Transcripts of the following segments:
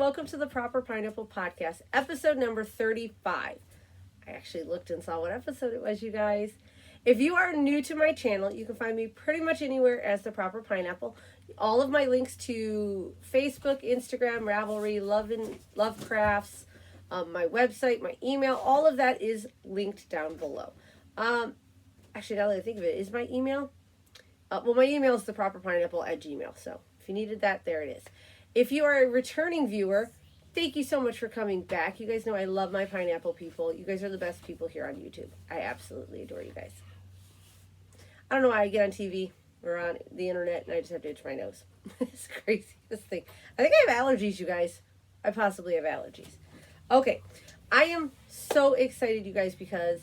welcome to the Proper Pineapple Podcast, episode number 35. I actually looked and saw what episode it was, you guys. If you are new to my channel, you can find me pretty much anywhere as the Proper Pineapple. All of my links to Facebook, Instagram, Ravelry, LoveCrafts, my website, my email, all of that is linked down below. Actually, now that I think of it, is my email? Well, my email is theproperpineapple@gmail.com, so if you needed that, there it is. If you are a returning viewer, thank you so much for coming back. You guys know I love my pineapple people. You guys are the best people here on YouTube. I absolutely adore you guys. I don't know why I get on TV or on the internet and I just have to itch my nose. It's crazy, this thing. I think I have allergies, you guys. I possibly have allergies. Okay, I am so excited, you guys, because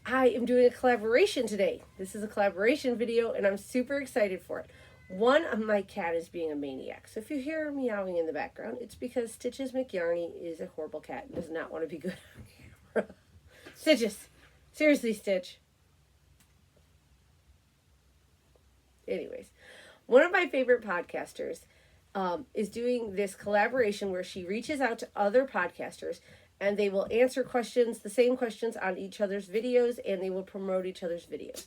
I am doing a collaboration today. This is a collaboration video and I'm super excited for it. One of my cat is being a maniac. So if you hear meowing in the background, it's because Stitches McYarny is a horrible cat and does not want to be good on camera. Stitches. Seriously, Stitch. Anyways, one of my favorite podcasters is doing this collaboration where she reaches out to other podcasters and they will answer questions, the same questions on each other's videos, and they will promote each other's videos.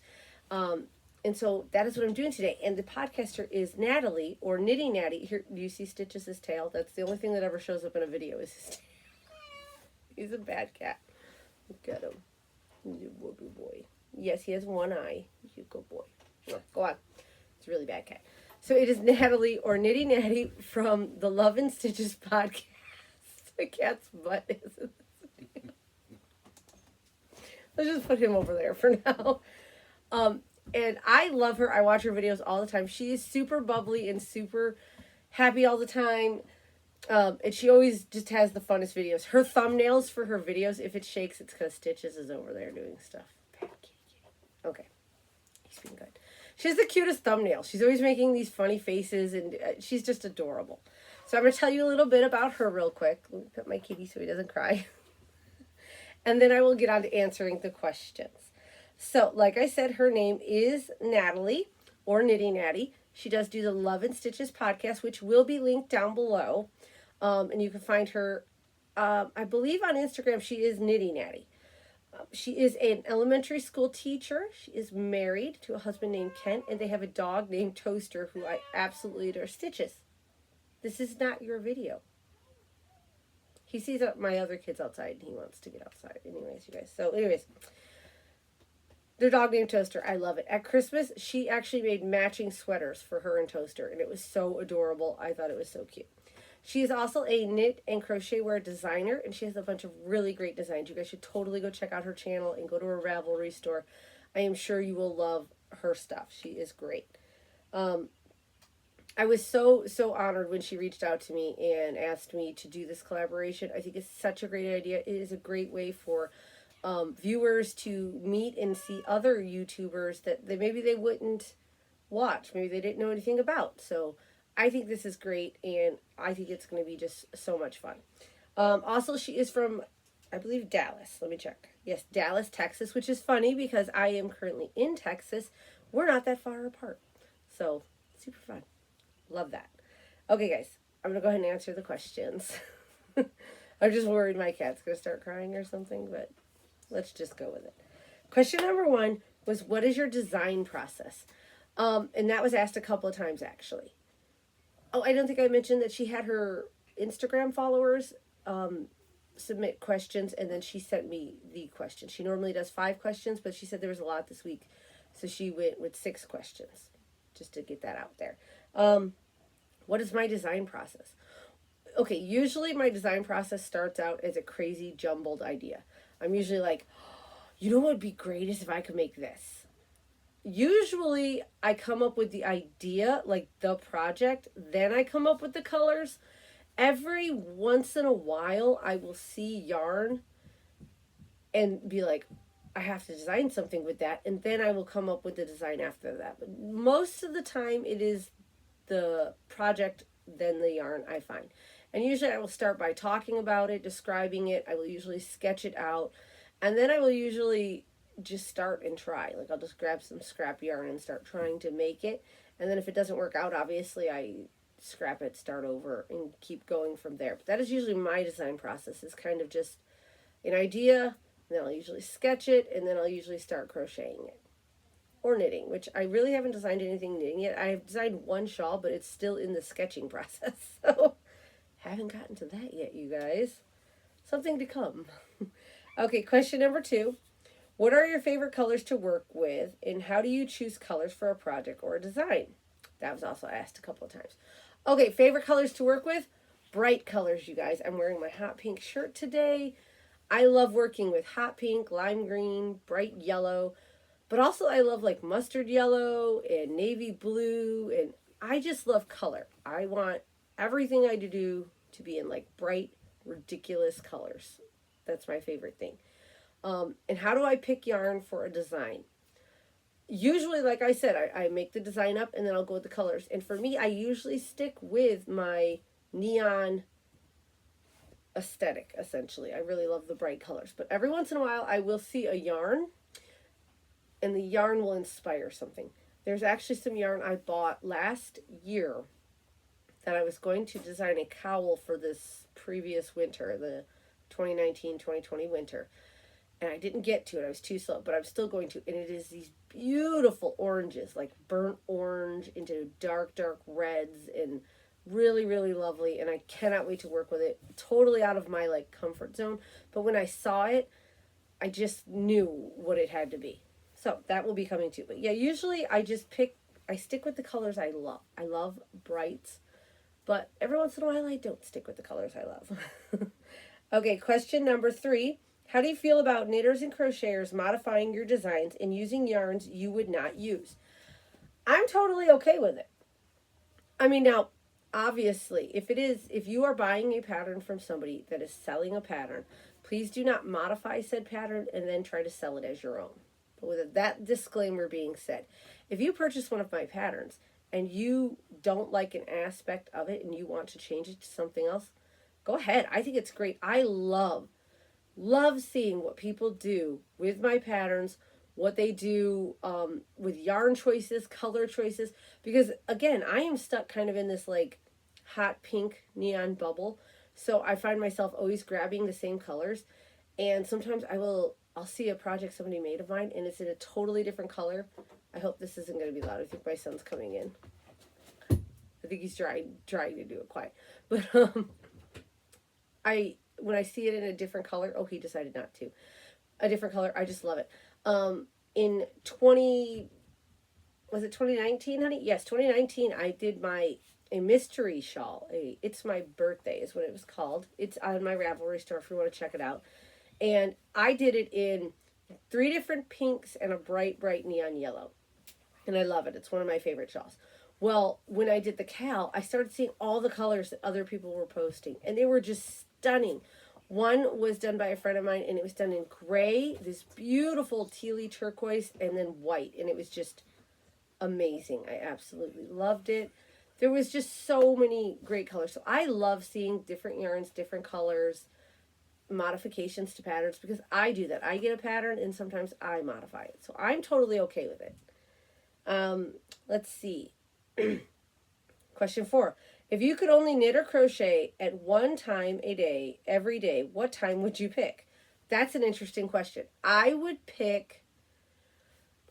And so that is what I'm doing today. And the podcaster is Natalie, or Knitty Knatty. Here, do you see Stitches' tail? That's the only thing that ever shows up in a video is his tail. He's a bad cat. Look at him. He's a good boy. Yes, he has one eye. He's a good boy. Go on. It's a really bad cat. So it is Natalie, or Knitty Knatty, from the Love and Stitches podcast. The cat's butt is in this video. Let's just put him over there for now. And I love her. I watch her videos all the time. She is super bubbly and super happy all the time. And she always just has the funnest videos. Her thumbnails for her videos, if it shakes, it's because Stitches is over there doing stuff. Bad kitty. Okay. He's being good. She has the cutest thumbnails. She's always making these funny faces, and she's just adorable. So I'm going to tell you a little bit about her real quick. Let me put my kitty so he doesn't cry. And then I will get on to answering the questions. So, like I said, her name is Natalie, or Knitty Knatty. She does do the Love and Stitches podcast, which will be linked down below. And you can find her, I believe on Instagram, she is Knitty Knatty. She is an elementary school teacher. She is married to a husband named Kent, and they have a dog named Toaster, who I absolutely adore. Stitches, this is not your video. He sees my other kids outside, and he wants to get outside. Anyways, you guys. So, anyways. Their dog named Toaster. I love it. At Christmas, she actually made matching sweaters for her and Toaster, and it was so adorable. I thought it was so cute. She is also a knit and crochet wear designer, and she has a bunch of really great designs. You guys should totally go check out her channel and go to her Ravelry store. I am sure you will love her stuff. She is great. I was so honored when she reached out to me and asked me to do this collaboration. I think it's such a great idea. It is a great way for viewers to meet and see other YouTubers that maybe they wouldn't watch. Maybe they didn't know anything about. So I think this is great, and I think it's going to be just so much fun. Also, she is from, I believe, Dallas. Let me check. Yes, Dallas, Texas, which is funny because I am currently in Texas. We're not that far apart. So, super fun. Love that. Okay, guys, I'm going to go ahead and answer the questions. I'm just worried my cat's going to start crying or something, but let's just go with it. Question number 1 was, what is your design process? And that was asked a couple of times, actually. Oh, I don't think I mentioned that she had her Instagram followers submit questions, and then she sent me the questions. She normally does 5 questions, but she said there was a lot this week, so she went with 6 questions, just to get that out there. What is my design process? Okay, usually my design process starts out as a crazy jumbled idea. I'm usually like, you know what would be great is if I could make this. Usually I come up with the idea, like the project, then I come up with the colors. Every once in a while I will see yarn and be like, I have to design something with that, and then I will come up with the design after that. But most of the time it is the project, then the yarn, I find. And usually I will start by talking about it, describing it. I will usually sketch it out. And then I will usually just start and try. Like, I'll just grab some scrap yarn and start trying to make it. And then if it doesn't work out, obviously I scrap it, start over, and keep going from there. But that is usually my design process, is kind of just an idea, and then I'll usually sketch it, and then I'll usually start crocheting it. Or knitting, which I really haven't designed anything knitting yet. I have designed one shawl, but it's still in the sketching process. So haven't gotten to that yet, you guys. Something to come. Okay, question number 2. What are your favorite colors to work with, and how do you choose colors for a project or a design? That was also asked a couple of times. Okay, favorite colors to work with? Bright colors, you guys. I'm wearing my hot pink shirt today. I love working with hot pink, lime green, bright yellow, but also I love like mustard yellow and navy blue, and I just love color. I want everything I do to be in like bright, ridiculous colors. That's my favorite thing. And how do I pick yarn for a design? Usually, like I said, I make the design up and then I'll go with the colors. And for me, I usually stick with my neon aesthetic, essentially. I really love the bright colors. But every once in a while, I will see a yarn, and the yarn will inspire something. There's actually some yarn I bought last year that I was going to design a cowl for this previous winter, the 2019-2020 winter. And I didn't get to it. I was too slow, but I'm still going to. And it is these beautiful oranges, like burnt orange into dark, dark reds, and really, really lovely. And I cannot wait to work with it. Totally out of my like comfort zone. But when I saw it, I just knew what it had to be. So that will be coming too. But yeah, usually I stick with the colors I love. I love brights, but every once in a while I don't stick with the colors I love. Okay, question number 3. How do you feel about knitters and crocheters modifying your designs and using yarns you would not use? I'm totally okay with it. I mean, now, obviously, if you are buying a pattern from somebody that is selling a pattern, please do not modify said pattern and then try to sell it as your own. But with that disclaimer being said, if you purchase one of my patterns and you don't like an aspect of it and you want to change it to something else, go ahead. I think it's great. I love seeing what people do with my patterns, what they do with yarn choices, color choices, because again, I am stuck kind of in this like hot pink neon bubble. So I find myself always grabbing the same colors, and sometimes I'll see a project somebody made of mine and it's in a totally different color. I hope this isn't going to be loud. I think my son's coming in. I think he's trying to do it quiet. But when I see it in a different color, he decided not to. A different color, I just love it. In 2019, honey? Yes, 2019, I did a mystery shawl. It's my birthday is what it was called. It's on my Ravelry store if you want to check it out. And I did it in 3 different pinks and a bright, bright neon yellow. And I love it. It's one of my favorite shawls. Well, when I did the cowl, I started seeing all the colors that other people were posting, and they were just stunning. One was done by a friend of mine, and it was done in gray, this beautiful tealy turquoise, and then white, and it was just amazing. I absolutely loved it. There was just so many great colors. So I love seeing different yarns, different colors, modifications to patterns, because I do that. I get a pattern, and sometimes I modify it. So I'm totally okay with it. Let's see. Question 4. If you could only knit or crochet at one time a day, every day, what time would you pick? That's an interesting question. I would pick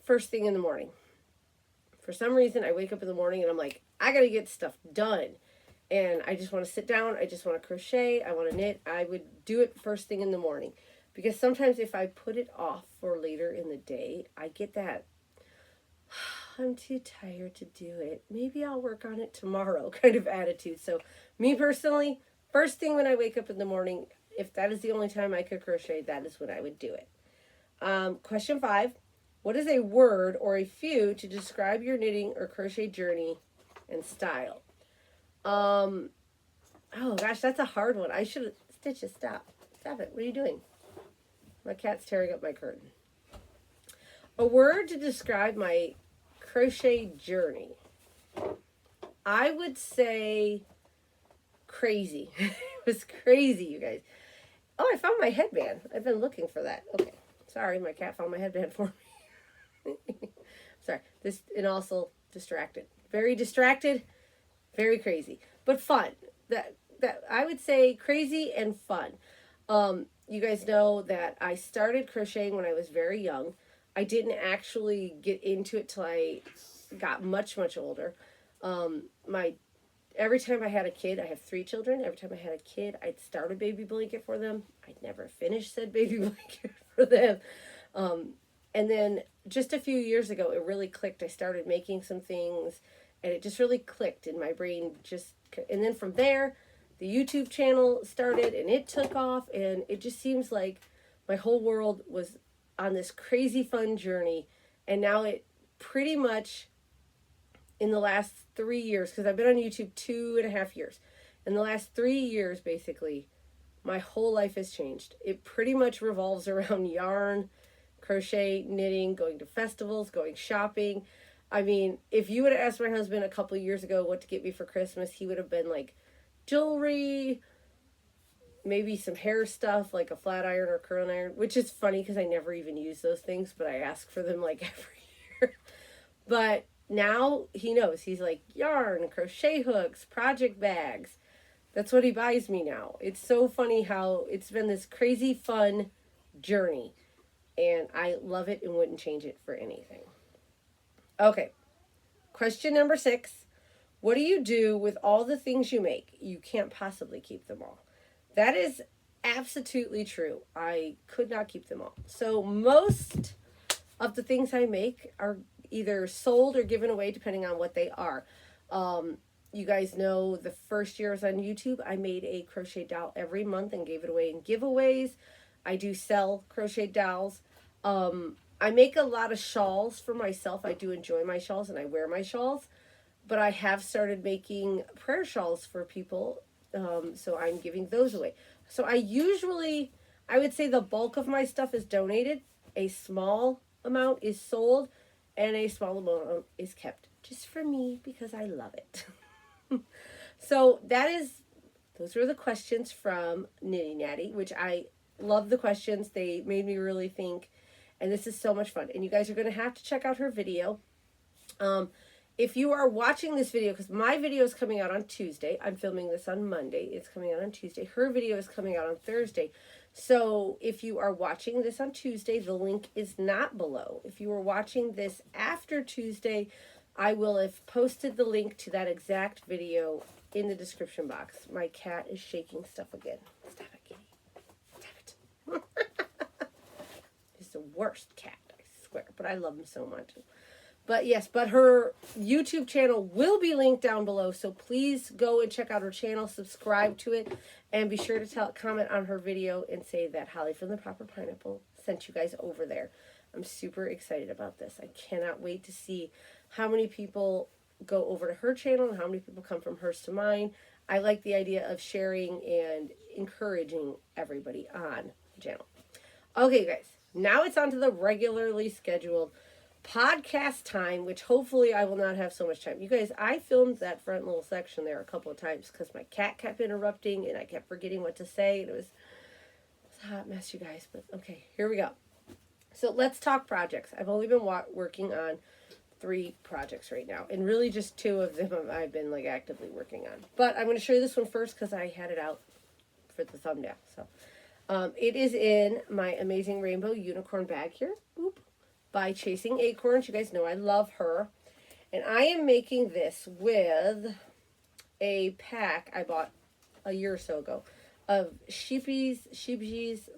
first thing in the morning. For some reason, I wake up in the morning and I'm like, I gotta get stuff done. And I just want to sit down. I just want to crochet. I want to knit. I would do it first thing in the morning. Because sometimes if I put it off for later in the day, I get that, I'm too tired to do it. Maybe I'll work on it tomorrow kind of attitude. So me personally, first thing when I wake up in the morning, if that is the only time I could crochet, that is when I would do it. Question 5. What is a word or a few to describe your knitting or crochet journey and style? Oh gosh, that's a hard one. I should have... Stitches, stop. Stop it. What are you doing? My cat's tearing up my curtain. A word to describe my crochet journey. I would say crazy. It was crazy, you guys. Oh, I found my headband. I've been looking for that. Okay. Sorry, my cat found my headband for me. Sorry. And also distracted. Very distracted. Very crazy, but fun. That I would say crazy and fun. You guys know that I started crocheting when I was very young. I didn't actually get into it till I got much older. My Every time I had a kid, I have 3 children. Every time I had a kid, I'd start a baby blanket for them. I'd never finish said baby blanket for them. And then just a few years ago, it really clicked. I started making some things, and it just really clicked in my brain. And then from there, the YouTube channel started, and it took off, and it just seems like my whole world was on this crazy fun journey. And now it pretty much, in the last 3 years, because I've been on YouTube 2.5 years, in the last 3 years, basically, my whole life has changed. It pretty much revolves around yarn, crochet, knitting, going to festivals, going shopping. I mean, if you would have asked my husband a couple of years ago what to get me for Christmas, he would have been like jewelry, maybe some hair stuff like a flat iron or curling iron, which is funny because I never even use those things, but I ask for them like every year. But now he knows. He's like, yarn, crochet hooks, project bags. That's what he buys me now. It's so funny how it's been this crazy fun journey. And I love it and wouldn't change it for anything. Okay. Question number 6. What do you do with all the things you make? You can't possibly keep them all. That is absolutely true. I could not keep them all. So most of the things I make are either sold or given away depending on what they are. You guys know the first year I was on YouTube, I made a crochet doll every month and gave it away in giveaways. I do sell crochet dolls. I make a lot of shawls for myself. I do enjoy my shawls and I wear my shawls. But I have started making prayer shawls for people. So I'm giving those away. So I would say the bulk of my stuff is donated. A small amount is sold. And a small amount is kept just for me because I love it. So those were the questions from Knitty Knatty, which I love the questions. They made me really think, and this is so much fun. And you guys are going to have to check out her video. If you are watching this video, because my video is coming out on Tuesday. I'm filming this on Monday. It's coming out on Tuesday. Her video is coming out on Thursday. So if you are watching this on Tuesday, the link is not below. If you are watching this after Tuesday, I will have posted the link to that exact video in the description box. My cat is shaking stuff again. Stop it, Kitty. Stop it. He's the worst cat, I swear. But I love him so much. But yes, but her YouTube channel will be linked down below. So please go and check out her channel, subscribe to it, and be sure to comment on her video and say that Holly from the Proper Pineapple sent you guys over there. I'm super excited about this. I cannot wait to see how many people go over to her channel and how many people come from hers to mine. I like the idea of sharing and encouraging everybody on the channel. Okay, guys, now it's on to the regularly scheduled podcast time, which hopefully I will not have so much time. You guys, I filmed that front little section there a couple of times because my cat kept interrupting and I kept forgetting what to say. And it was a hot mess, you guys. But okay, here we go. So let's talk projects. I've only been working on 3 projects right now, and really just 2 of them I've been like actively working on. But I'm going to show you this one first because I had it out for the thumbnail. So it is in my amazing rainbow unicorn bag here. Boop. By Chasing Acorns. You guys know I love her. And I am making this with a pack I bought a year or so ago of sheepies,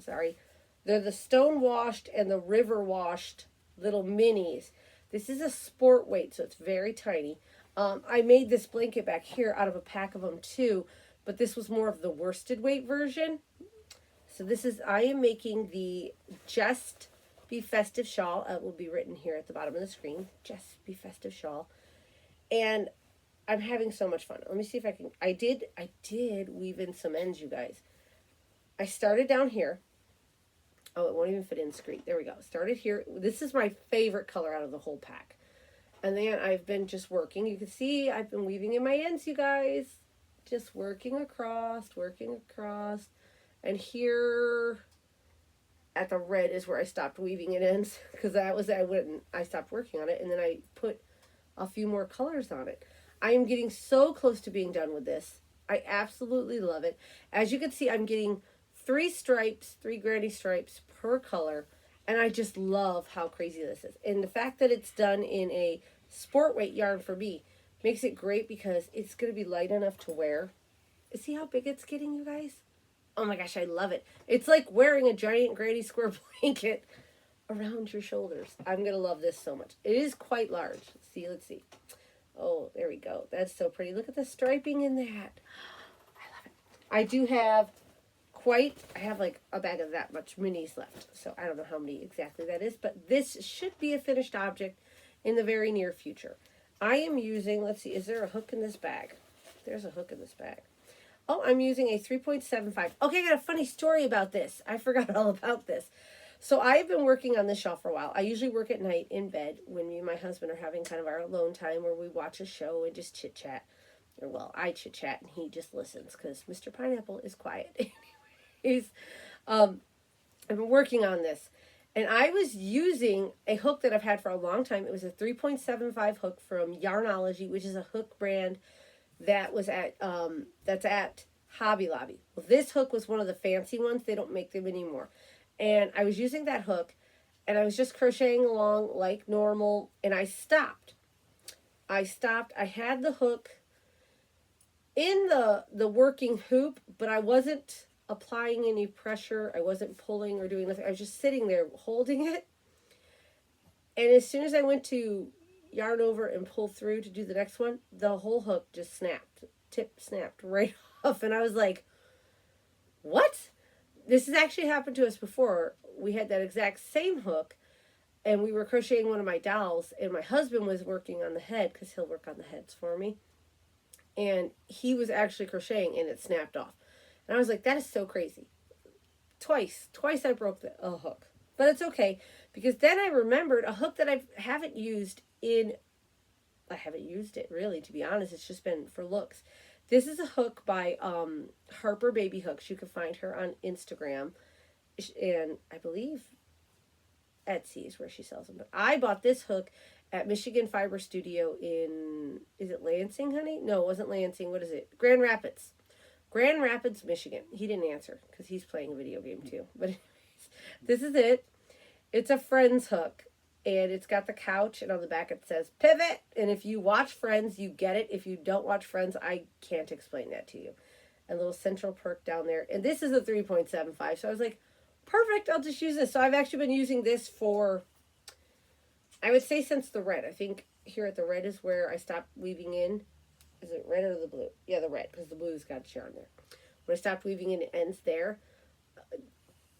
sorry. They're the stone washed and the river washed little minis. This is a sport weight, so it's very tiny. I made this blanket back here out of a pack of them too, but this was more of the worsted weight version. So I am making the Just Be Festive shawl. It will be written here at the bottom of the screen. Just Be Festive shawl. And I'm having so much fun. Let me see if I can. I did weave in some ends, you guys. I started down here. Oh, it won't even fit in the screen. There we go. Started here. This is my favorite color out of the whole pack. And then I've been just working. You can see I've been weaving in my ends, you guys. Just working across. And here at the red is where I stopped weaving in ends. Because I stopped working on it. And then I put a few more colors on it. I am getting so close to being done with this. I absolutely love it. As you can see, I'm getting 3 stripes, 3 granny stripes per color, and I just love how crazy this is. And the fact that it's done in a sport weight yarn for me makes it great because it's going to be light enough to wear. See how big it's getting, you guys? Oh my gosh, I love it. It's like wearing a giant granny square blanket around your shoulders. I'm going to love this so much. It is quite large. Let's see. Oh, there we go. That's so pretty. Look at the striping in that. I love it. I do have I have like a bag of that much minis left. So I don't know how many exactly that is, but this should be a finished object in the very near future. I am using, let's see, is there a hook in this bag? There's a hook in this bag. Oh, I'm using a 3.75. Okay, I got a funny story about this. I forgot all about this. So I've been working on this shawl for a while. I usually work at night in bed when me and my husband are having kind of our alone time where we watch a show and just chit-chat. Or, well, I chit-chat and he just listens because Mr. Pineapple is quiet. I've been working on this. And I was using a hook that I've had for a long time. It was a 3.75 hook from Yarnology, which is a hook brand that was that's at Hobby Lobby. Well, this hook was one of the fancy ones. They don't make them anymore. And I was using that hook, and I was just crocheting along like normal, and I stopped. I had the hook in the working hoop, but I wasn't applying any pressure. I wasn't pulling or doing nothing. I was just sitting there holding it. And as soon as I went to yarn over and pull through to do the next one, the whole hook just snapped. Tip snapped right off. And I was like, what? This has actually happened to us before. We had that exact same hook, and we were crocheting one of my dolls, and my husband was working on the head, because he'll work on the heads for me. And he was actually crocheting, and it snapped off. And I was like, that is so crazy. Twice I broke a hook. But it's okay, because then I remembered a hook that I haven't used it really, to be honest. It's just been for looks. This is a hook by Harper Baby Hooks. You can find her on Instagram. And I believe Etsy is where she sells them. But I bought this hook at Michigan Fiber Studio in, is it Lansing, honey? No, it wasn't Lansing. What is it? Grand Rapids. Grand Rapids, Michigan. He didn't answer because he's playing a video game too. But anyways, this is it. It's a Friends hook. And it's got the couch, and on the back it says pivot. And if you watch Friends, you get it. If you don't watch Friends, I can't explain that to you. A little central perk down there. And this is a 3.75. So I was like, perfect, I'll just use this. So I've actually been using this for, I would say since the red. I think here at the red is where I stopped weaving in. Is it red or the blue? Yeah, the red, because the blue's got yarn there. When I stopped weaving in, it ends there.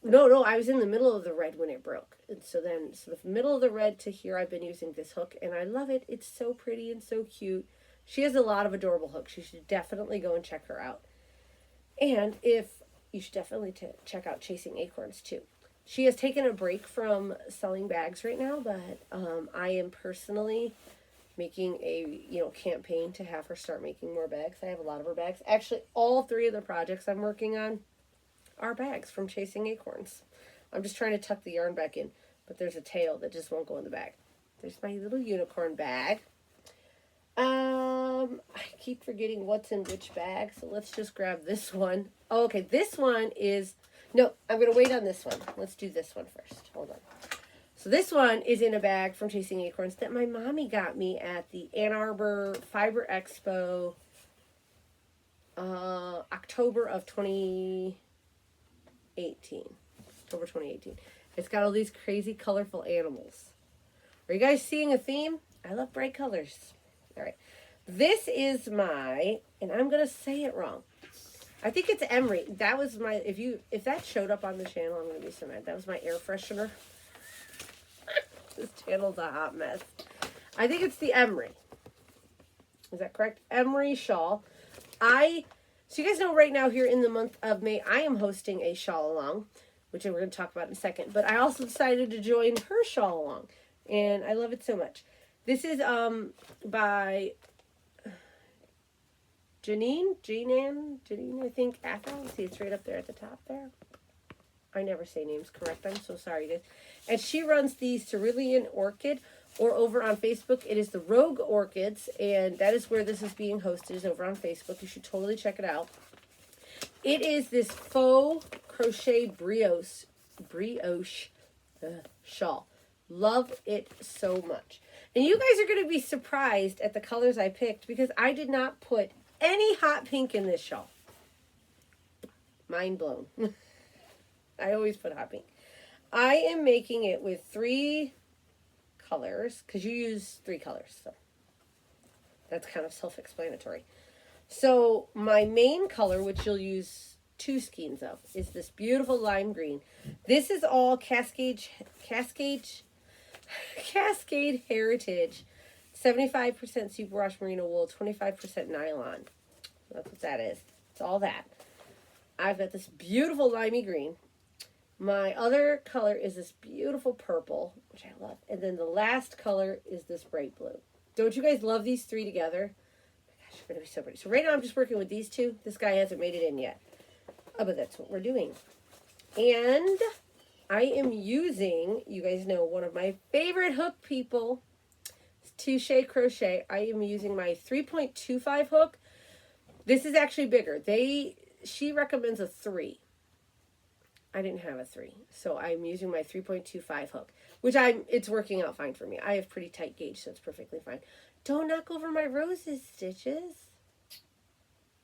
No, I was in the middle of the red when it broke. And so then, the middle of the red to here, I've been using this hook, and I love it. It's so pretty and so cute. She has a lot of adorable hooks. You should definitely go and check her out. And you should definitely check out Chasing Acorns too. She has taken a break from selling bags right now, but I am personally making a campaign to have her start making more bags. I have a lot of her bags. Actually, all 3 of the projects I'm working on are bags from Chasing Acorns. I'm just trying to tuck the yarn back in, but there's a tail that just won't go in the bag. There's my little unicorn bag. I keep forgetting what's in which bag, so let's just grab this one. Oh, okay, this one is, no, I'm going to wait on this one. Let's do this one first. Hold on. So this one is in a bag from Chasing Acorns that my mommy got me at the Ann Arbor Fiber Expo, October of 2018. October 2018. It's got all these crazy colorful animals. Are you guys seeing a theme? I love bright colors. All right. This is my, and I'm going to say it wrong. I think it's Emery. That was my, if that showed up on the channel, I'm going to be so mad. That was my air freshener. This channel's a hot mess. I think it's the Emery. Is that correct? Emery shawl. So you guys know right now here in the month of May, I am hosting a shawl along, which we're going to talk about in a second. But I also decided to join her shawl along, and I love it so much. This is by Janine, I think, Athel. See, it's right up there at the top there. I never say names correct. I'm so sorry, guys. And she runs the Cerulean Orchid, or over on Facebook. It is the Rogue Orchids, and that is where this is being hosted, is over on Facebook. You should totally check it out. It is this faux crochet brioche shawl. Love it so much. And you guys are going to be surprised at the colors I picked because I did not put any hot pink in this shawl. Mind blown. I always put hot pink. I am making it with 3 colors because you use 3 colors. So that's kind of self-explanatory. So my main color, which you'll use 2 skeins of, is this beautiful lime green. This is all Cascade Heritage, 75% superwash merino wool, 25% nylon. That's what that is. It's all that. I've got this beautiful limey green. My other color is this beautiful purple, which I love. And then the last color is this bright blue. Don't you guys love these 3 together? Oh my gosh, they're going to be so pretty. So right now I'm just working with these 2. This guy hasn't made it in yet. Oh, but that's what we're doing. And I am using, you guys know, one of my favorite hook people, Touche Crochet. I am using my 3.25 hook. This is actually bigger. She recommends a 3. I didn't have a 3, so I'm using my 3.25 hook, which it's working out fine for me. I have pretty tight gauge, so it's perfectly fine. Don't knock over my roses, Stitches.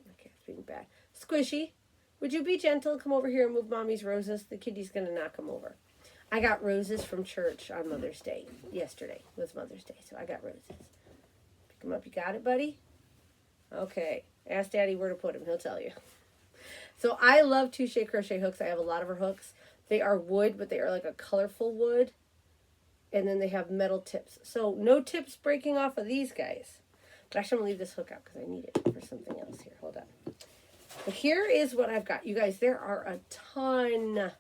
Okay, it's being bad. Squishy, would you be gentle and come over here and move Mommy's roses? The kitty's going to knock them over. I got roses from church on Mother's Day. Yesterday was Mother's Day, so I got roses. Pick them up. You got it, buddy? Okay. Ask Daddy where to put them. He'll tell you. So I love Touche Crochet hooks. I have a lot of her hooks. They are wood, but they are like a colorful wood. And then they have metal tips. So no tips breaking off of these guys. But actually, I'm going to leave this hook out because I need it for something else here. Hold on. But here is what I've got. You guys, there are a ton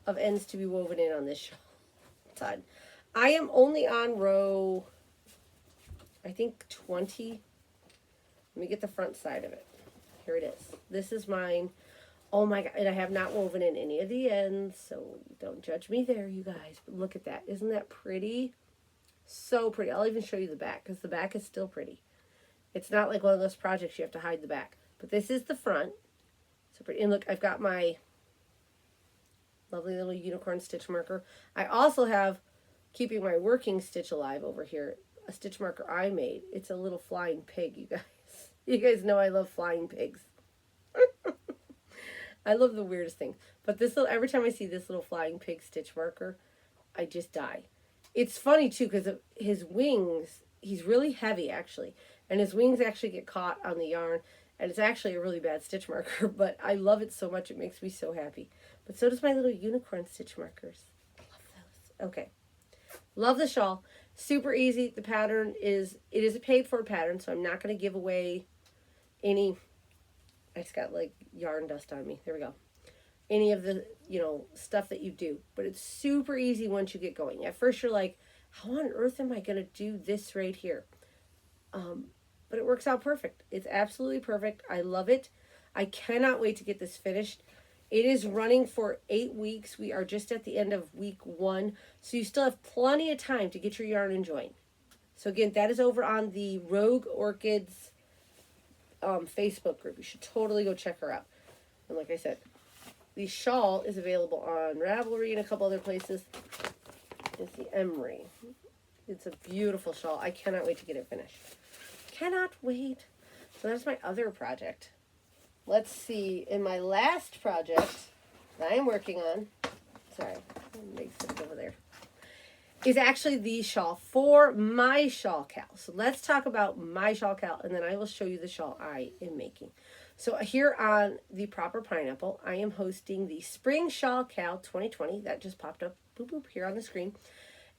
of ends to be woven in on this shawl. A ton. I am only on row, I think, 20. Let me get the front side of it. Here it is. This is mine. Oh my God, and I have not woven in any of the ends, so don't judge me there, you guys. But look at that. Isn't that pretty? So pretty. I'll even show you the back, because the back is still pretty. It's not like one of those projects you have to hide the back. But this is the front. So pretty. And look, I've got my lovely little unicorn stitch marker. I also have, keeping my working stitch alive over here, a stitch marker I made. It's a little flying pig, you guys. You guys know I love flying pigs. I love the weirdest thing. But this little, every time I see this little flying pig stitch marker, I just die. It's funny too because his wings, he's really heavy actually. And his wings actually get caught on the yarn. And it's actually a really bad stitch marker. But I love it so much. It makes me so happy. But so does my little unicorn stitch markers. Love those. Okay. Love the shawl. Super easy. The pattern is, it is a paid for pattern. So I'm not going to give away any, I just got like yarn dust on me. There we go. Any of the, stuff that you do. But it's super easy once you get going. At first you're like, how on earth am I going to do this right here? But it works out perfect. It's absolutely perfect. I love it. I cannot wait to get this finished. It is running for 8 weeks. We are just at the end of week 1. So you still have plenty of time to get your yarn and join. So again, that is over on the Rogue Orchids Facebook group. You should totally go check her out. And like I said, the shawl is available on Ravelry and a couple other places. It's the Emery. It's a beautiful shawl. I cannot wait to get it finished. Cannot wait. So that's my other project. Let's see. In my last project that I am working on, sorry, make sense over there, is actually the shawl for my shawl cal. So let's talk about my shawl cal, and then I will show you the shawl I am making. So here on the Proper Pineapple, I am hosting the Spring Shawl Cal 2020. That just popped up, boop, boop, here on the screen.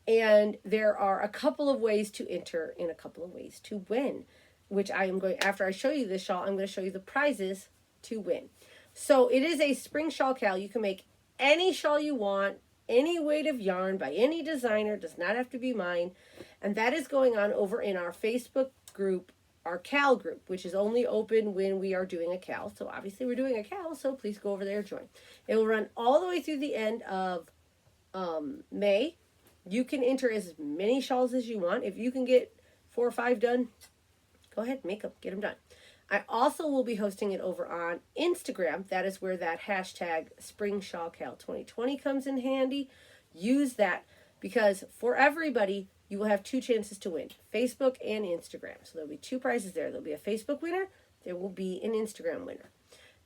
And there are a couple of ways to enter and a couple of ways to win, which I am going, after I show you the shawl, I'm going to show you the prizes to win. So it is a Spring Shawl Cal. You can make any shawl you want, any weight of yarn by any designer, does not have to be mine. And that is going on over in our Facebook group, our cal group, which is only open when we are doing a cal. So obviously we're doing a cal, so please go over there and join. It will run all the way through the end of May, You can enter as many shawls as you want. If you can get 4 or 5 done, go ahead, make them, get them done. I also will be hosting it over on Instagram. That is where that hashtag SpringShawCal2020 comes in handy. Use that because for everybody, you will have 2 chances to win, Facebook and Instagram. So there'll be 2 prizes there. There'll be a Facebook winner. There will be an Instagram winner.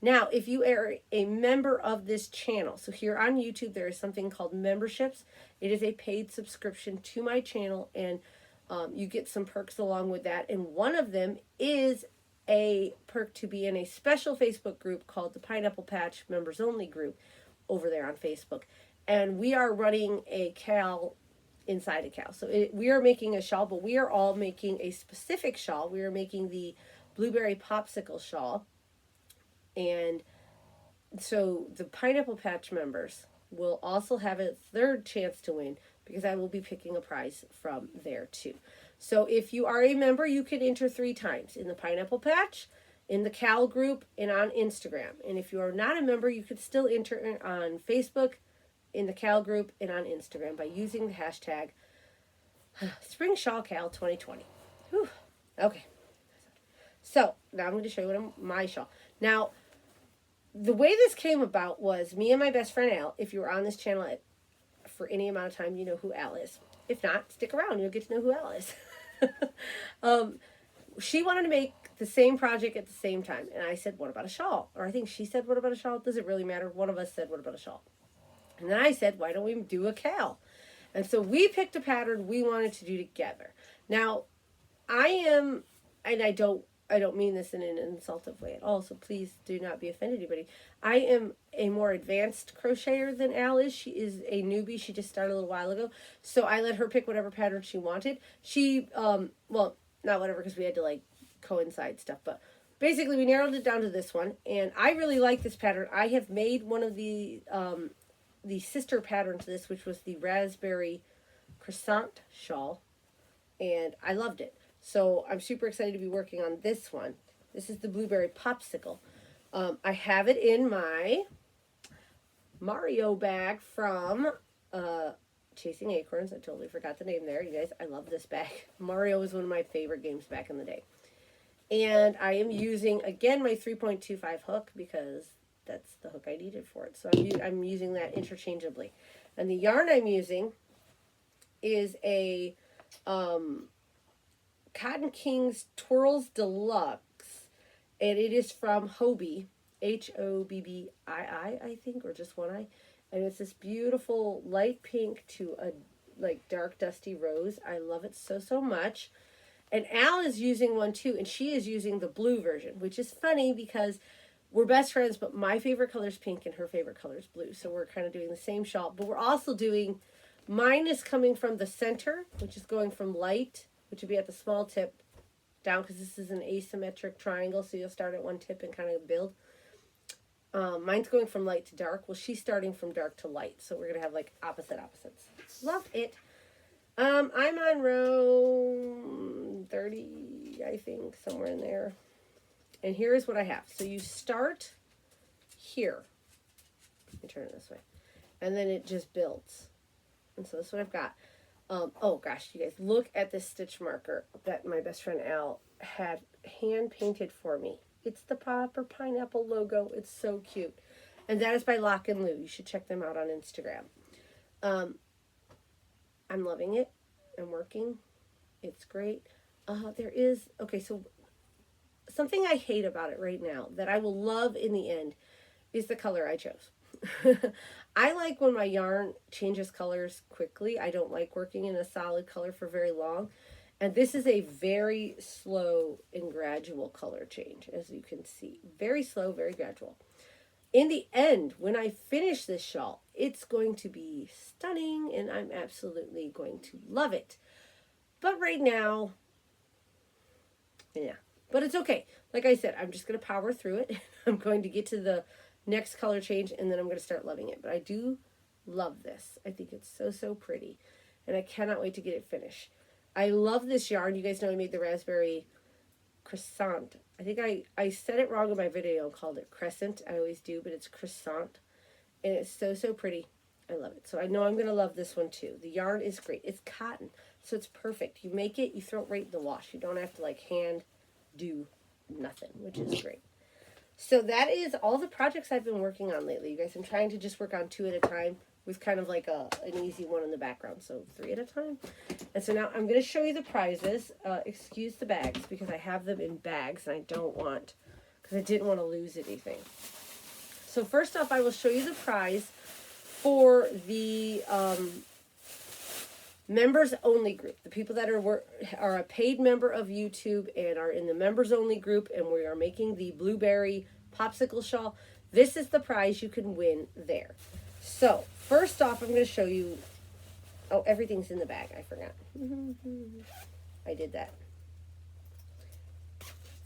Now, if you are a member of this channel, so here on YouTube, there is something called memberships. It is a paid subscription to my channel, and you get some perks along with that. And one of them is a perk to be in a special Facebook group called the Pineapple Patch Members Only group over there on Facebook. And we are running a cal inside a cal. So we are making a shawl, but we are all making a specific shawl. We are making the Blueberry Popsicle shawl. And so the Pineapple Patch members will also have a 3rd chance to win because I will be picking a prize from there too. So if you are a member, you can enter 3 times in the Pineapple Patch, in the Cal group, and on Instagram. And if you are not a member, you can still enter on Facebook, in the Cal group, and on Instagram by using the hashtag SpringShawCal2020. Whew. Okay. So now I'm going to show you my shawl. Now, the way this came about was me and my best friend Al. If you were on this channel for any amount of time, you know who Al is. If not, stick around. You'll get to know who Al is. She wanted to make the same project at the same time. And I said, what about a shawl? Or I think she said, what about a shawl? Does it really matter? One of us said, what about a shawl? And then I said, why don't we do a cal? And so we picked a pattern we wanted to do together. Now, and I don't mean this in an insultive way at all, so please do not be offended, anybody. I am a more advanced crocheter than Al is. She is a newbie. She just started a little while ago. So I let her pick whatever pattern she wanted. She, well, not whatever, because we had to, like, coincide stuff. But basically, we narrowed it down to this one. And I really like this pattern. I have made one of the sister pattern to this, which was the Raspberry Croissant shawl. And I loved it. So I'm super excited to be working on this one. This is the Blueberry Popsicle. I have it in my Mario bag from Chasing Acorns. I totally forgot the name there. You guys, I love this bag. Mario was one of my favorite games back in the day. And I am using, again, my 3.25 hook because that's the hook I needed for it. So I'm using that interchangeably. And the yarn I'm using is a Cotton Kings Twirls Deluxe, and it is from Hobbii, Hobbii, I think, or just one I. And it's this beautiful light pink to a like dark dusty rose. I love it so much. And Al is using one too, and she is using the blue version, which is funny because we're best friends, but my favorite color is pink and her favorite color is blue. So we're kind of doing the same shawl, but we're also doing, mine is coming from the center, which is going from light, which would be at the small tip, down, because this is an asymmetric triangle, so you'll start at one tip and kind of build. Mine's going from light to dark. Well, she's starting from dark to light, so we're going to have like opposites. Love it. I'm on row 30, I think, somewhere in there. And here's what I have. So you start here. Let me turn it this way. And then it just builds. And so that's what I've got. Oh gosh, you guys, look at this stitch marker that my best friend Al had hand painted for me. It's the Popper Pineapple logo. It's so cute. And that is by Lock and Lou. You should check them out on Instagram. I'm loving it. I'm working. It's great. Okay, so something I hate about it right now that I will love in the end is the color I chose. I like when my yarn changes colors quickly. I don't like working in a solid color for very long. And this is a very slow and gradual color change, as you can see. Very slow, very gradual. In the end, when I finish this shawl, it's going to be stunning, and I'm absolutely going to love it. But right now, yeah. But it's okay. Like I said, I'm just going to power through it. I'm going to get to the next color change, and then I'm going to start loving it. But I do love this. I think it's so pretty, and I cannot wait to get it finished. I love this yarn. You guys know I made the Raspberry Croissant. I think I said it wrong in my video, called it Crescent. I always do, but it's Croissant. And it's so pretty. I love it. So I know I'm going to love this one too. The yarn is great. It's cotton, so it's perfect. You make it, you throw it right in the wash. You don't have to like hand do nothing, which is great. So that is all the projects I've been working on lately, you guys. I'm trying to just work on 2 at a time with kind of like an easy one in the background, so 3 at a time. And so now I'm going to show you the prizes. Excuse the bags because I have them in bags and I don't want, because I didn't want to lose anything. So first off, I will show you the prize for the members only group. The people that are a paid member of YouTube and are in the members only group, and we are making the blueberry popsicle shawl. This is the prize you can win there. So first off, I'm going to show you. Oh, everything's in the bag. I forgot. I did that.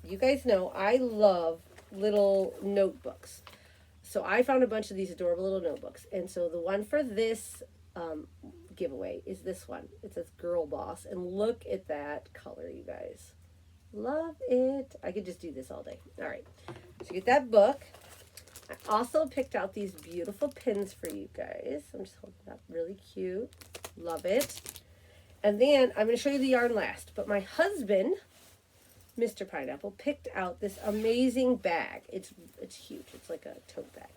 You guys know I love little notebooks. So I found a bunch of these adorable little notebooks. And so the one for this giveaway is this one. It says Girl Boss. And look at that color, you guys. Love it. I could just do this all day. All right. So get that book. I also picked out these beautiful pins for you guys. I'm just holding it up. Really cute. Love it. And then I'm going to show you the yarn last. But my husband, Mr. Pineapple, picked out this amazing bag. It's huge. It's like a tote bag.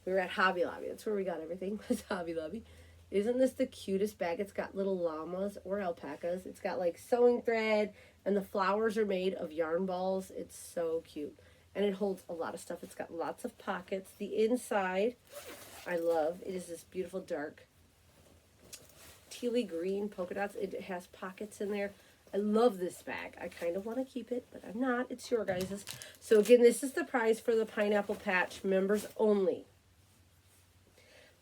We were at Hobby Lobby. That's where we got everything, was Hobby Lobby. Isn't this the cutest bag? It's got little llamas or alpacas. It's got like sewing thread, and the flowers are made of yarn balls. It's so cute. And it holds a lot of stuff. It's got lots of pockets. The inside, I love. It is this beautiful dark tealy green polka dots. It has pockets in there. I love this bag. I kind of want to keep it, but I'm not. It's your guys's. So again, this is the prize for the Pineapple Patch members only.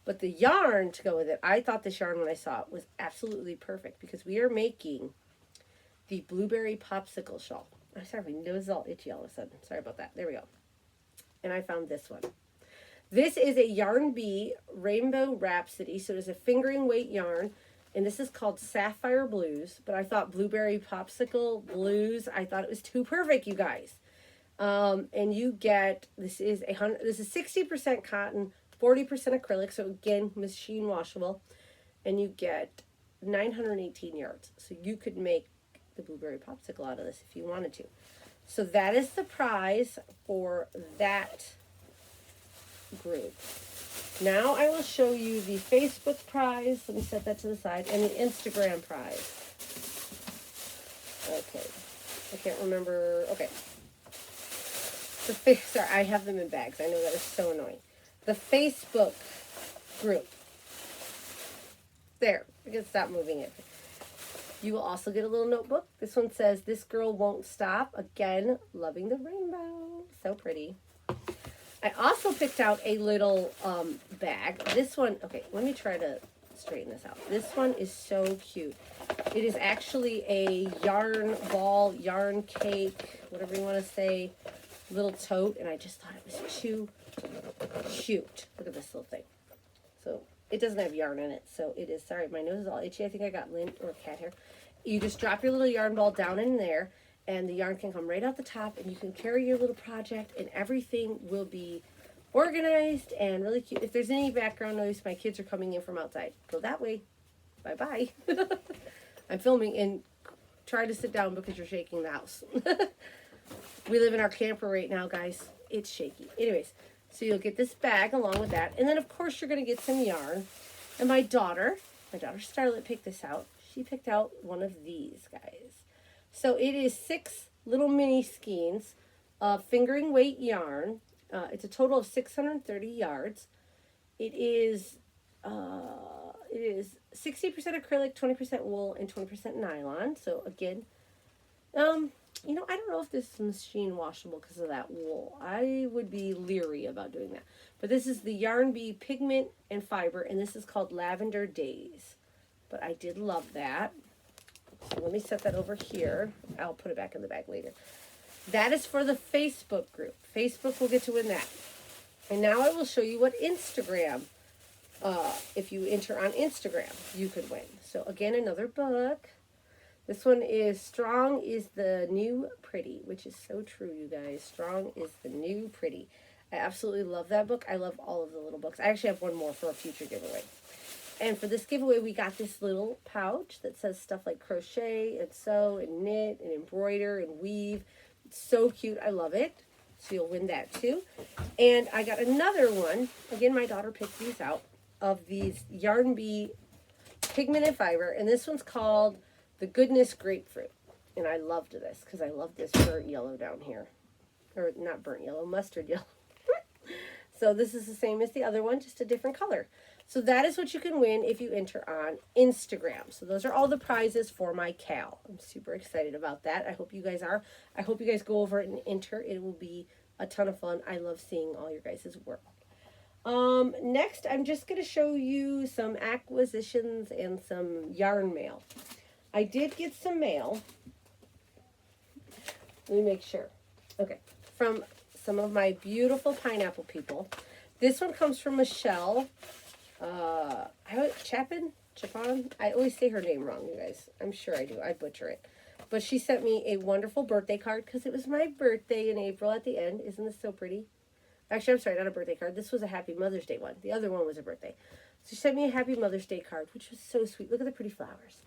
But the yarn to go with it, I thought this yarn when I saw it was absolutely perfect because we are making the blueberry popsicle shawl. I'm sorry, my nose is all itchy all of a sudden. Sorry about that. There we go. And I found this one. This is a Yarn Bee Rainbow Rhapsody. So it is a fingering weight yarn. And this is called Sapphire Blues. But I thought Blueberry Popsicle Blues, I thought it was too perfect, you guys. And you get, this is 60% cotton, 40% acrylic. So again, machine washable. And you get 918 yards. So you could make the blueberry popsicle out of this if you wanted to. So that is the prize for that group. Now I will show you the Facebook prize. Let me set that to the side. And the Instagram prize. Okay. I can't remember. Okay. Sorry, I have them in bags. I know that is so annoying. The Facebook group. There. I can stop moving it. You will also get a little notebook. This one says, "This girl won't stop." Again, loving the rainbow. So pretty. I also picked out a little bag. This one, okay, let me try to straighten this out. This one is so cute. It is actually a yarn ball, yarn cake, whatever you want to say, little tote. And I just thought it was too cute. Look at this little thing. So it doesn't have yarn in it. So it is, sorry, my nose is all itchy. I think I got lint or cat hair. You just drop your little yarn ball down in there, and the yarn can come right out the top, and you can carry your little project, and everything will be organized and really cute. If there's any background noise, my kids are coming in from outside. Go that way. Bye-bye. I'm filming, and try to sit down because you're shaking the house. We live in our camper right now, guys. It's shaky. Anyways, so you'll get this bag along with that, and then, of course, you're going to get some yarn. And my daughter Starlet picked this out. She picked out one of these, guys. So it is 6 little mini skeins of fingering weight yarn. It's a total of 630 yards. It is 60% acrylic, 20% wool, and 20% nylon. So again, you know, I don't know if this is machine washable because of that wool. I would be leery about doing that. But this is the Yarn Bee Pigment and Fiber, and this is called Lavender Days. But I did love that. So let me set that over here. I'll put it back in the bag later. That is for the Facebook group. Facebook will get to win that. And now I will show you what Instagram, if you enter on Instagram, you could win. So again, another book. This one is Strong is the New Pretty, which is so true, you guys. Strong is the New Pretty. I absolutely love that book. I love all of the little books. I actually have one more for a future giveaway. And for this giveaway, we got this little pouch that says stuff like crochet and sew and knit and embroider and weave. It's so cute. I love it. So you'll win that too. And I got another one. Again, my daughter picked these out of these Yarn Bee pigmented fiber. And this one's called the Goodness Grapefruit. And I loved this because I love this burnt yellow down here. Or not burnt yellow, mustard yellow. So this is the same as the other one, just a different color. So that is what you can win if you enter on Instagram. So those are all the prizes for my Cal. I'm super excited about that. I hope you guys are. I hope you guys go over it and enter. It will be a ton of fun. I love seeing all your guys' work. Next, I'm just going to show you some acquisitions and some yarn mail. I did get some mail. Let me make sure. Okay, from some of my beautiful pineapple people. This one comes from Michelle. Chapin? I always say her name wrong, you guys. I'm sure I do. I butcher it. But she sent me a wonderful birthday card because it was my birthday in April at the end. Isn't this so pretty? Actually, I'm sorry, not a birthday card. This was a Happy Mother's Day one. The other one was a birthday. So she sent me a Happy Mother's Day card, which was so sweet. Look at the pretty flowers.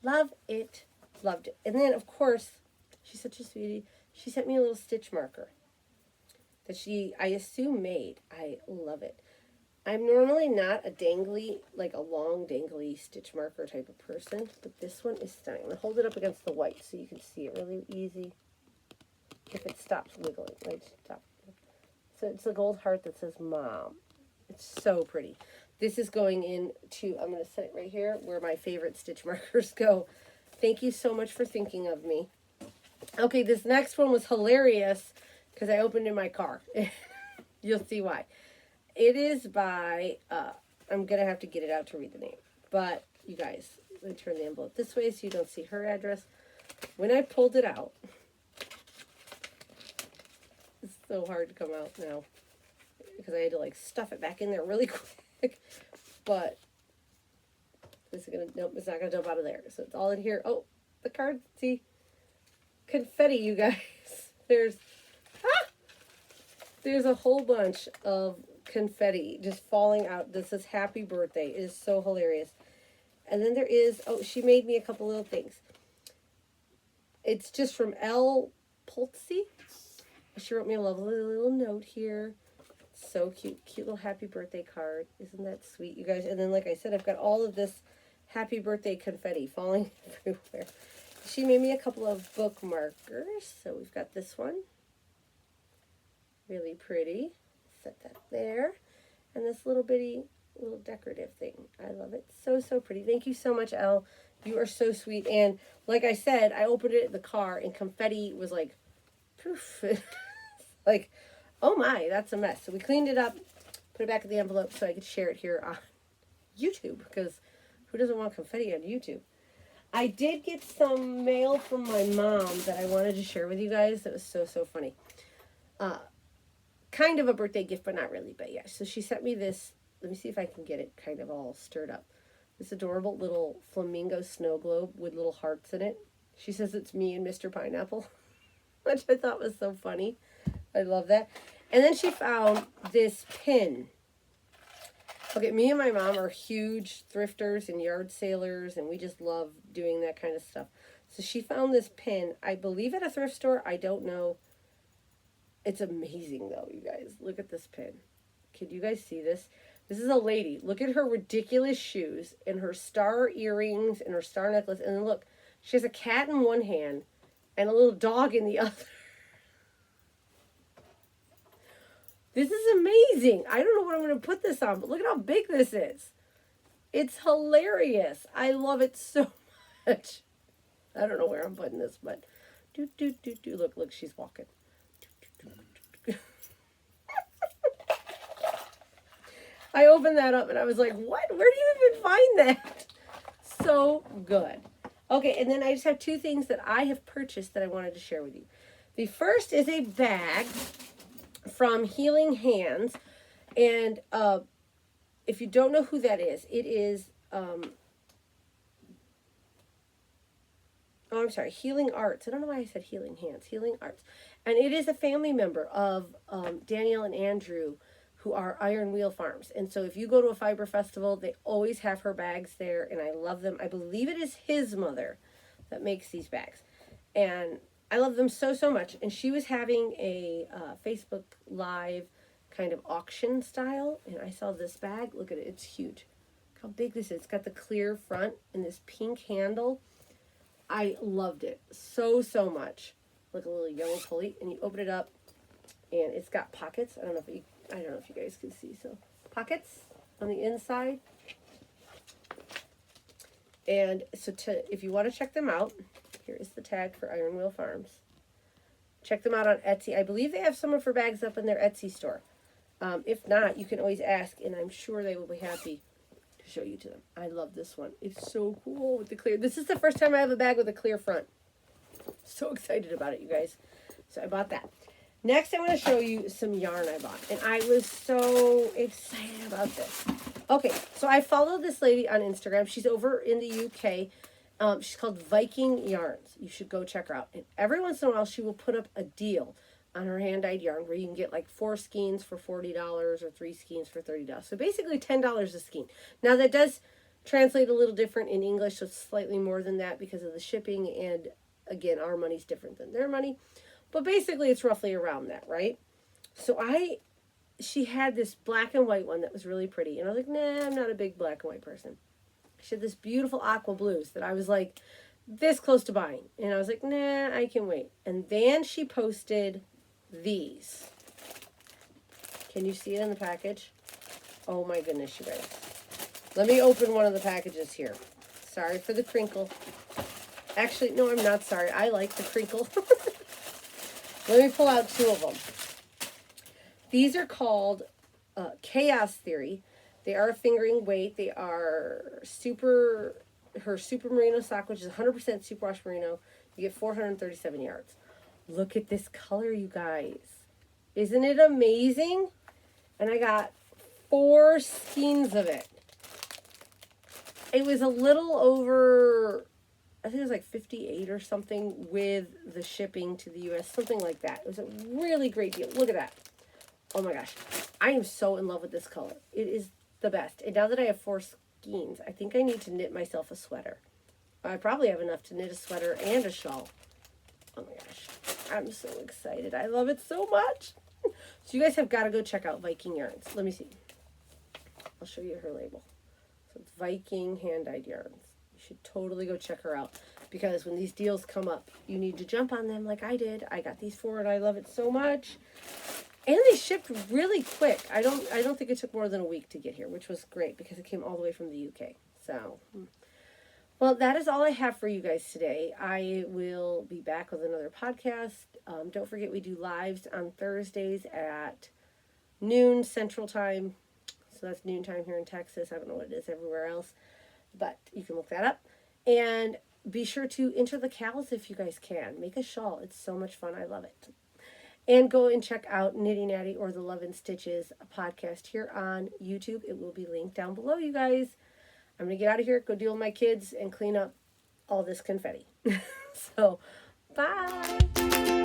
Love it. Loved it. And then, of course, she's such a sweetie. She sent me a little stitch marker that she, I assume, made. I love it. I'm normally not a dangly, like a long dangly stitch marker type of person, but this one is stunning. I'm going to hold it up against the white so you can see it really easy. If it stops wiggling, right? Stop. So it's a gold heart that says Mom. It's so pretty. This is going into, I'm going to set it right here where my favorite stitch markers go. Thank you so much for thinking of me. Okay, this next one was hilarious because I opened in my car. You'll see why. It is by, I'm going to have to get it out to read the name. But, you guys, let me turn the envelope this way so you don't see her address. When I pulled it out, it's so hard to come out now because I had to, like, stuff it back in there really quick. But, this is going to, nope, it's not going to dump out of there. So, it's all in here. Oh, the card, see? Confetti, you guys. There's a whole bunch of confetti just falling out. This is happy birthday. It is so hilarious. And then there is, oh, she made me a couple little things. It's just from L. Pultzy. She wrote me a lovely little note here. So cute. Cute little happy birthday card. Isn't that sweet, you guys? And then, like I said, I've got all of this happy birthday confetti falling everywhere. She made me a couple of bookmarkers. So we've got this one. Really pretty. Set that there. And this little bitty little decorative thing. I love it. So, so pretty. Thank you so much, Elle. You are so sweet. And like I said, I opened it in the car and confetti was like, poof. Like, oh my, that's a mess. So we cleaned it up, put it back in the envelope so I could share it here on YouTube, because who doesn't want confetti on YouTube? I did get some mail from my mom that I wanted to share with you guys. That was so, so funny. Kind of a birthday gift, but not really, but yeah. So she sent me this. Let me see if I can get it kind of all stirred up. This adorable little flamingo snow globe with little hearts in it. She says it's me and Mr. Pineapple, which I thought was so funny. I love that. And then she found this pin. Okay, me and my mom are huge thrifters and yard sailors, and we just love doing that kind of stuff. So she found this pin, I believe at a thrift store. I don't know. It's amazing, though, you guys. Look at this pin. Can you guys see this? This is a lady. Look at her ridiculous shoes and her star earrings and her star necklace. And then look, she has a cat in one hand and a little dog in the other. This is amazing. I don't know what I'm going to put this on, but look at how big this is. It's hilarious. I love it so much. I don't know where I'm putting this, but look, she's walking. I opened that up and I was like, what? Where do you even find that? So good. Okay, and then I just have two things that I have purchased that I wanted to share with you. The first is a bag from Healing Hands. And if you don't know who that is, it is, Healing Arts. I don't know why I said Healing Hands. Healing Arts. And it is a family member of Danielle and Andrew, who are Iron Wheel Farms. And so if you go to a fiber festival, they always have her bags there, and I love them. I believe it is his mother that makes these bags. And I love them so, so much. And she was having a Facebook Live kind of auction style, and I saw this bag. Look at it. It's huge. Look how big this is. It's got the clear front and this pink handle. I loved it so, so much. Look, a little yellow pulley, and you open it up, and it's got pockets. I don't know if you guys can see. So pockets on the inside. And so if you want to check them out, here is the tag for Iron Wheel Farms. Check them out on Etsy. I believe they have some of her bags up in their Etsy store. If not, you can always ask, and I'm sure they will be happy to show you to them. I love this one. It's so cool with the clear. This is the first time I have a bag with a clear front. So excited about it, you guys. So I bought that. Next, I'm going to show you some yarn I bought, and I was so excited about this. Okay, so I follow this lady on Instagram. She's over in the UK. She's called Viking Yarns. You should go check her out. And every once in a while, she will put up a deal on her hand-dyed yarn where you can get like 4 skeins for $40 or 3 skeins for $30. So basically $10 a skein. Now that does translate a little different in English, so it's slightly more than that because of the shipping, and again, our money's different than their money. But basically it's roughly around that, right? So she had this black and white one that was really pretty, and I was like, nah, I'm not a big black and white person. She had this beautiful aqua blues that I was like this close to buying, and I was like, nah, I can wait. And then she posted these. Can you see it in the package? Oh my goodness, you guys. Let me open one of the packages here. Sorry for the crinkle. Actually, no, I'm not sorry. I like the crinkle. Let me pull out 2 of them. These are called Chaos Theory. They are a fingering weight. They are her Super Merino sock, which is 100% superwash merino. You get 437 yards. Look at this color, you guys. Isn't it amazing? And I got 4 skeins of it. It was a little over, I think it was like 58 or something with the shipping to the U.S., something like that. It was a really great deal. Look at that. Oh my gosh. I am so in love with this color. It is the best. And now that I have 4 skeins, I think I need to knit myself a sweater. I probably have enough to knit a sweater and a shawl. Oh my gosh. I'm so excited. I love it so much. So you guys have got to go check out Viking Yarns. Let me see. I'll show you her label. So it's Viking hand-dyed yarns. You should totally go check her out, because when these deals come up, you need to jump on them like I did. I got these 4 and I love it so much. And they shipped really quick. I don't think it took more than a week to get here, which was great because it came all the way from the UK. So, well, that is all I have for you guys today. I will be back with another podcast. Don't forget, we do lives on Thursdays at noon Central Time. So that's noon time here in Texas. I don't know what it is everywhere else, but you can look that up. And be sure to enter the cows if you guys can. Make a shawl. It's so much fun. I love it. And go and check out Knitty Knatty or the Love and Stitches podcast here on YouTube. It will be linked down below, you guys. I'm going to get out of here, go deal with my kids, and clean up all this confetti. So, bye!